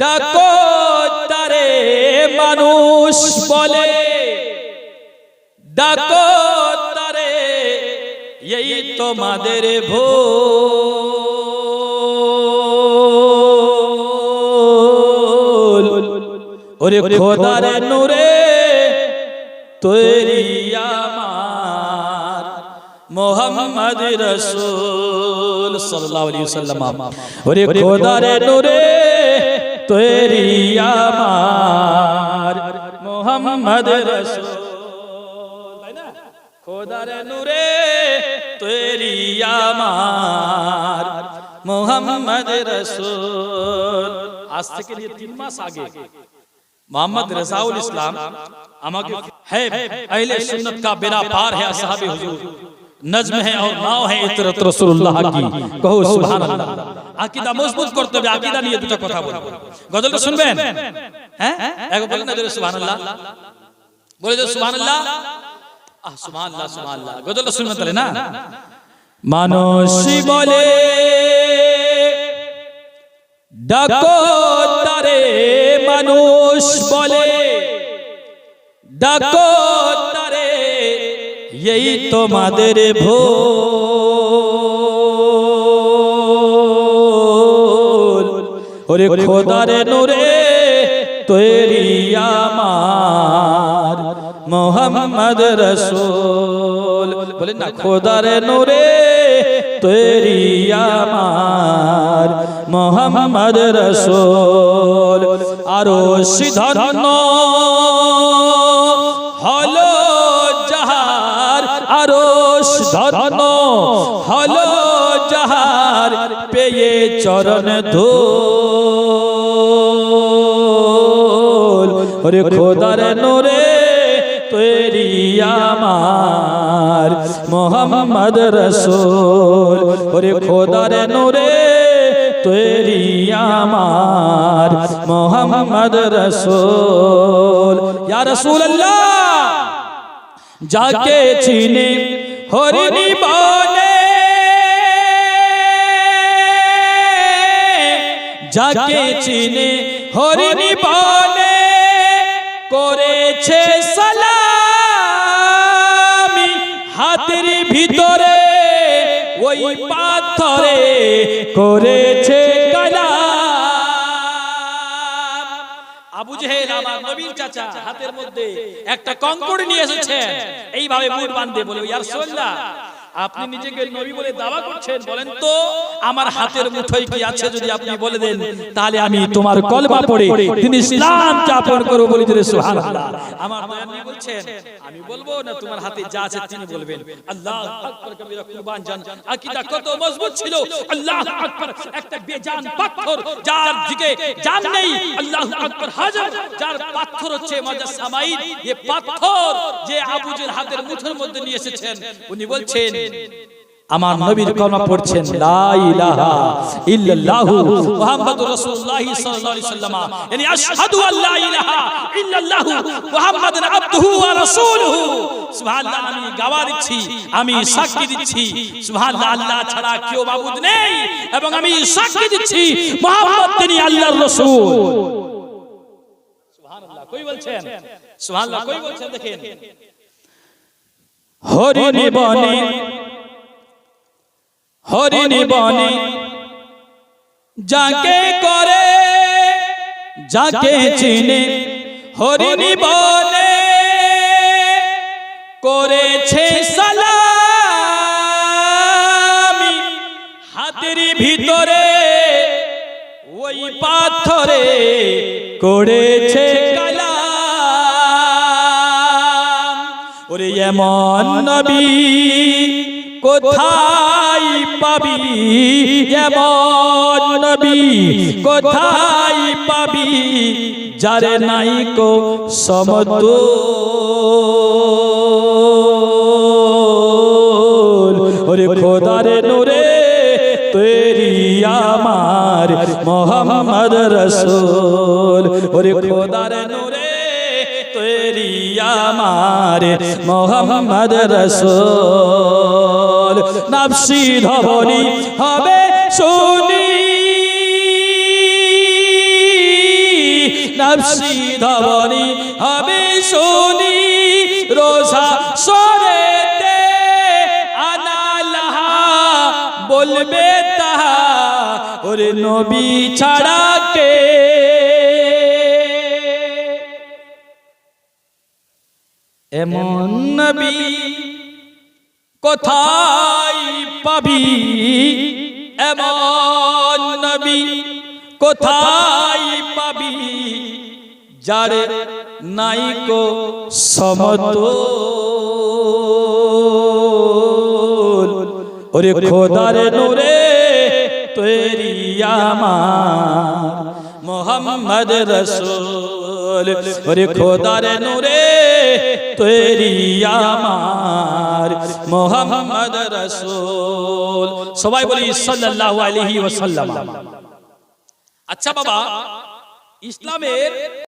ডাকো তারে মানুষ বলে, ডাকো তারে এই তোমাদের ভুল। ওরে খোদার নূরে তৈরি আমার মোহাম্মদ রাসূল সাল্লাল্লাহু আলাইহি ওয়াসাল্লাম। ওরে খোদার নূরে তৈরি আমার মোহাম্মদ রাসূল, তাই না? খোদার নূরে তৈরি আমার মোহাম্মদ রাসূল। আজ থেকে 3 মাস আগে मोहम्मद रज़ाउल इस्लाम আমাকে है अहले सुन्नत का बेड़ा पार है असहाबे हुजूर, नज्म है और नाव है इतरत रसूलुल्लाह की, कहो सुभान अल्लाह। আকীদা মজবুত করতে হবে, আকীদা নিয়ে দুটো কথা বলবো। গজলটা শুনবেন? হ্যাঁ একবার বলেন না জোরে সুবহানাল্লাহ, বলে দাও সুবহানাল্লাহ। সুবহানাল্লাহ সুবহানাল্লাহ। গজলটা শুনবেন তাহলে না? মানুষ বলে ডাকো তারে মানুষ বলে, ডাকো তারে এই তোমাদের ভুল। ওরে খোদার নূরে তৈরি আমার মোহাম্মদ রাসূল, বলেন না খোদার নূরে তৈরি আমার মোহাম্মদ রাসূল। আরো সিধন্য হলো যাহার, আরো ধন্য হলো যাহার পেয়ে চরণ ধুল। ওরে খোদার নূরে তৈরি আমার মোহাম্মদ রাসূল। ওরে খোদার নূরে তৈরি আমার মোহাম্মদ রাসূল। ইয়া রাসূলুল্লাহ যাকে চিনে হরিণী বনে, যাকে চিনে হরিণী বনে করেছে সালামি হাতের ভিতরে, ওই পাথরে করেছে কালাম। আবু জেহেল আমার নবীর চাচা হাতের মধ্যে একটা কঙ্কর নিয়ে এসেছেন, এইভাবে মুড় বাঁধে বলে ইয়া রাসূলুল্লাহ আপনি নিজেকে নবী বলে দাওয়া করছেন, বলেন তো আমার হাতের মুঠোয় কি আছে, যদি আপনি বলে দেন তাহলে আমি তোমার কলমা পড়ে তিনি ইসলামকে আপন করব বলি জোরে সুবহানাল্লাহ। আমার নবী বলছেন আমি বলবো না, তোমার হাতে যা আছে তিনি বলবেন। আল্লাহু আকবার কবিরা কুরবান জান আকীদা কত মজবুত ছিল। আল্লাহু আকবার একটা বেজান পাথর, যার দিকে জান নেই। আল্লাহু আকবার হাজার, যার পাথর হচ্ছে মুজাসসামাইন। এই পাথর যে আবু জেহেল হাতের মুঠোর মধ্যে নিয়ে এসেছেন, উনি বলছেন আমার নবীর কলমা পড়ছেন লা ইলাহা ইল্লাল্লাহু মুহাম্মাদুর রাসূলুল্লাহ সাল্লাল্লাহু আলাইহি ওয়াসাল্লাম, yani আশহাদু আল্লা ইলাহা ইল্লাল্লাহু মুহাম্মাদুন আবদুহু ওয়া রাসূলুহু। সুবহানাল্লাহ, আমি গাওয়া দিচ্ছি, আমি সাক্ষী দিচ্ছি সুবহানাল্লাহ আল্লাহ ছাড়া কেউ মাবুদ নেই, এবং আমি সাক্ষী দিচ্ছি মুহাম্মদ তিনি আল্লাহর রাসূল। সুবহানাল্লাহ কই বলছেন? সুবহানাল্লাহ কই বলছেন? দেখেন হরিণী বনে, হরিণী বনে যাকে করে যাকে চিনে হরিণী বনে করেছে সালামি হাতের ভিতরে, ওই পাথরে করেছে কালাম। ওরে এমন নবী কোথায় পাবি, এমন নবী কোথায় পাবি, যার নাই কো সমতুল। ওরে খোদার নূরে তৈরি আমার মোহাম্মদ রাসূল। ওরে খোদার নূরে তৈরি আমার মোহাম্মদ রাসূল। নফসি ধবনি হবে নফসি ধবনি হবে শুনি রোজা সরেতে আনালাহা বলবে তাহা ওরে নবী ছাড়া কে এমন নবী কোথায় পাবি এমন নবী কোথায় পাবি যার নাইকো সমতুল ওরে খোদার নূরে তৈরি আমার মোহাম্মদ রসূল ওরে খোদার নূরে তৈরি আমার মোহাম্মদ রসূল সবাই বলি সাল্লাল্লাহু আলাইহি ওয়াসাল্লাম। আচ্ছা বাবা, ইসলামের